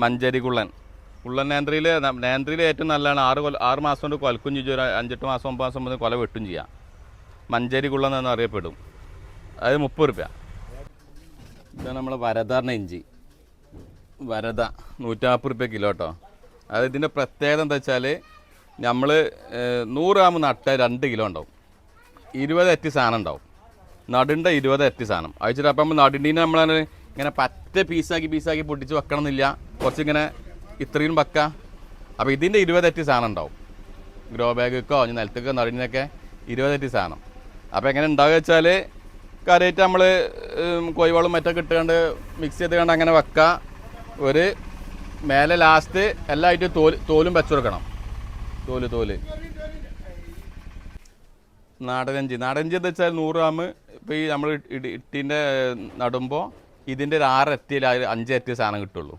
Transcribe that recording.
മഞ്ചേരി കുള്ളൻ നേന്ത്രയിൽ ഏറ്റവും നല്ലതാണ്. 6 മാസം കൊണ്ട് കൊലക്കും ചെയ്യും. ഒരു 5-8 മാസം 9 മാസം മുതൽ കൊല വെട്ടും ചെയ്യാം. മഞ്ചേരി കുള്ളൻ എന്ന് അറിയപ്പെടും. അത് 30 റുപ്യ. ഇതാണ് നമ്മൾ വരദാറിൻ്റെ ഇഞ്ചി. വരദ 140 റുപ്യ കിലോ കേട്ടോ. അത് ഇതിൻ്റെ പ്രത്യേകത എന്താ വെച്ചാൽ നമ്മൾ 100 ഗ്രാം നട്ട 2 കിലോ ഉണ്ടാവും. 20 അറ്റി സാധനം ഉണ്ടാവും. നടുണ്ട 20 അറ്റി സാധനം അയച്ചിട്ട്. അപ്പം നടുണ്ടീനെ നമ്മൾ ഇങ്ങനെ പറ്റ പീസാക്കി പൊട്ടിച്ച് വെക്കണം എന്നില്ല. കുറച്ചിങ്ങനെ ഇത്രയും വെക്കാം. അപ്പോൾ ഇതിൻ്റെ 20 അറ്റി സാധനം ഉണ്ടാവും. ഗ്രോ ബാഗൊക്കെ നിലത്തൊക്കെ നടുന്നൊക്കെ 20 അറ്റി സാധനം. അപ്പോൾ എങ്ങനെ ഉണ്ടാവുക വെച്ചാൽ കറിയായിട്ട് നമ്മൾ കോഴിവളം മറ്റൊക്കെ ഇട്ടുകൊണ്ട് മിക്സ് ചെയ്തുകൊണ്ട് അങ്ങനെ വെക്കുക. ഒരു മേലെ ലാസ്റ്റ് എല്ലാമായിട്ട് തോലും വെച്ച് കൊടുക്കണം. തോല് നാടനഞ്ചി എന്ന് വെച്ചാൽ 100 ഗ്രാം. ഇപ്പോൾ ഈ നമ്മൾ ഇട്ടിൻ്റെ നടുമ്പോൾ ഇതിൻ്റെ ഒരു 6 അറ്റിയിൽ 5 അറ്റി സാധനം കിട്ടുള്ളൂ.